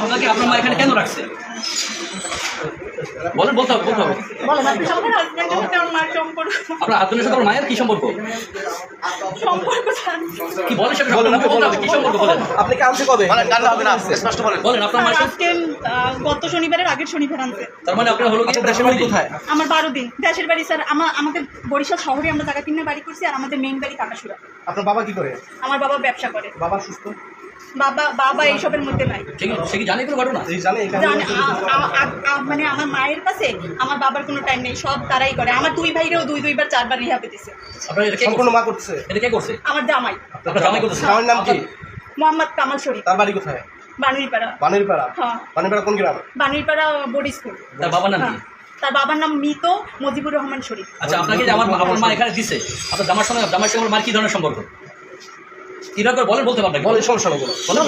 আপনাকে আপনার মা এখানে কেন রাখছে? বলেন, বলতে হবে। আপনার হাজবেন্ডের সাথে মায়ের কি সম্পর্ক? কি বলেন সেটা বলতে হবে। কি সম্পর্ক বলেন? আপনি কালকে কবে বলেন আপনার মায়ের সাথে। গত শনিবারের আগের শনিবার আনছে। তার মানে আপনার হলো কি দেশের বাড়ি কোথায়? আমার 12 দিন দেশের বাড়ি স্যার। আমাদের বরিশাল শহরে আমরা জায়গা কিনে বাড়ি করছি, আর আমাদের মেইন বাড়ি কাটাসুরা। আপনার বাবা কি করে? আমার বাবা ব্যবসা করে। বাবা সুস্থ? বাবা এইসবের মধ্যে নাই। সে কি জানে কোনো ঘটনা? মানে আমার মায়ের কাছে আমার বাবার কোনো টাইম নেই, সব তারাই করে। আমার দুই ভাইরেও দুইবার 4বার রিহাবে দিছে। আপনার এটা সম্পূর্ণ মা করছে? এটা কে করছে? আমার জামাই। আপনার জামাই করছে? জামাইয়ের নাম কি? মোহাম্মদ কামাল শরীফ। তার বাড়ি কোথায়? বানুরিপাড়া। বানুরিপাড়া? হ্যাঁ। বানুরিপাড়া কোন গ্রাম? বানুরিপাড়া বোর্ড স্কুল। তার বাবার নাম কি? তার বাবার নাম মৃত মজিবুর রহমান শরীফ। আচ্ছা, আপনাকে যে আপনার মা এখানে দিছে, আপনার জামার সঙ্গে মার কি ধরনের সম্পর্ক? কিভাবে বলেন, বলতে পারবেন? বলেন, সমস্যা নেই, বলেন।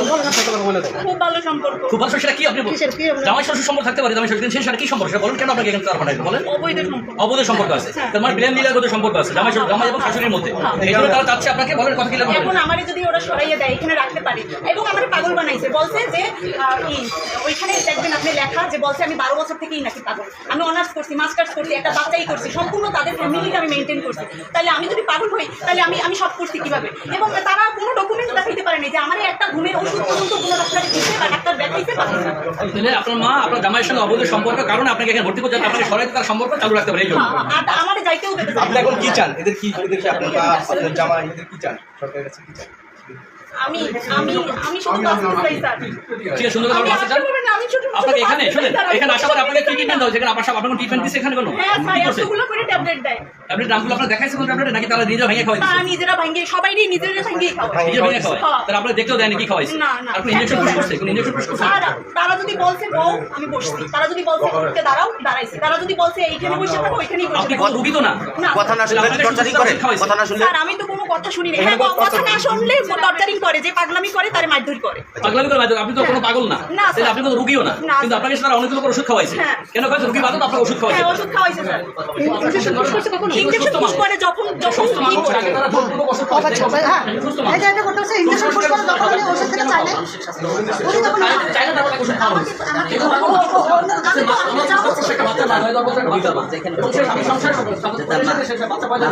খুব ভালো সম্পর্ক। খুব ভালো। সেটা কি আপনি বলছেন? জামাই শ্বশুর সম্পর্ক থাকতে পারে, জামাই শ্বশুর কিন্তু সেটা কি সম্পর্ক সেটা বলেন। কেন আপনাকে এখানে তার পাঠাইলো বলেন? অবৈধ সম্পর্ক। অবৈধ সম্পর্ক আছে। তার মানে বিলেন লীলাগত সম্পর্ক আছে জামাই এবং শাশুড়ির মধ্যে। এই জন্য তারা চাচ্ছে আপনাকে বলেন কথা কি লাগবে। এখন আমারে যদি ওরা সরাইয়ে দেয় এখানে রাখতে পারে, এবং আমারে পাগল বানাইছে, বলছে যে ওইখানে দেখবেন আপনি লেখা যে বলছে আমি 12 বছর থেকেই নাকি পাগল। আমি অনার্স করছি, মাস্টার্স করছি, একটা বাচ্চাই করছি, সম্পূর্ণ তাদের ফ্যামিলিকে আমি মেনটেন করছি। তাহলে আমি যদি পাগল হই তাহলে আমি সব করছি কিভাবে? এবং তারা কোনো ডকুমেন্ট দেখাইতে পারে না যে আমার একটা ঘুমের ওষুধ পর্যন্ত কোনো ডাক্তারে দিতে বা ডাক্তার দেখাইতে পারে না। তাহলে আপনার মা আপনার জামাইয়ের সঙ্গে অবৈধ সম্পর্ক কারণে আপনাকে এখানে ভর্তি করতে, আপনাকে সরাইতে তার সম্পর্ক চালু রাখতে পারে। এই জন্য আমারে যাইতেও দেবে। আপনি এখন কি চান? এদের কি আপনার মা, আপনার জামাই, এদের কি চান? সরকারের কাছে কি চান? আমি শুধু বাঁচতে চাই স্যার। ঠিক আছে, সুন্দর করে বাঁচতে চান। আপনাকে এখানে শুনেন, এখানে আসার পর আপনাকে কি ট্রিটমেন্ট দাও? যেখানে আপনার কোনো ট্রিটমেন্ট দিচ্ছে এখানে কোনো? হ্যাঁ স্যার, এতগুলো করে ট্যাবলেট দেয়। ট্যাবলেট নামগুলো আপনার দেখাইছে কোন ট্যাবলেট? নাকি তারা নিজেরা ভেঙে খাওয়াই? তারা নিজেরা ভাঙিয়ে, সবাইই নিজেরা ভাঙিয়ে খাওয়ায়। নিজে ভেঙে খাওয়ায়? তারা আপনারা দেখতেও দেয়নি কি খাওয়াইছে? না। আপনি ইনজেকশন পুশ করছে? কোন ইনজেকশন পুশ করছে? তারা যদি বলছে বউ, আমি বসছি। তারা যদি বলছে উঠতে দাঁড়াও, দাঁড়াইছি। তারা যদি বলছে এইখানে বসে থাকো, ওইখানেই বসে আপনি থাকো। কত রুগী তো না? কথা না শুনলে টর্চারিং করে? কথা না শুনলে? স্যার আমি তো কোনো কথা শুনি না। হ্যাঁ, কথা না শুনলে টর্চারিং করে, যে পাগলামি করে তারে মারধর করে। পাগলামি করে আপনি তো কোনো পাগল না, তাহলে আপনি তো রুগীও না, কিন্তু আপনাকে তারা অনেকগুলো করে ওষুধ খাওয়াইছে। কেন খাওয়াইছে? রুগী বাদত আপনাকে ওষুধ খাওয়াইছে। হ্যাঁ, ওষুধ খাওয়াইছে স্যার। ইনজেকশন পুশ করে যখন ই করে। তারা জোরপূর্বক ওষুধ খাওয়াইছে। সুস্থ মানুষ। এই যে করতে হচ্ছে ইনজেকশন পুশ করে যখন উনি ওষুধ খেতে চাইলে উনি তখন চাইলে তারা ওষুধ খাওয়াইছে। কিন্তু পাগল না। একটা বাচ্চা না, 9 বছরের বাচ্চা। এখানে সংসার বাচ্চা পয়দা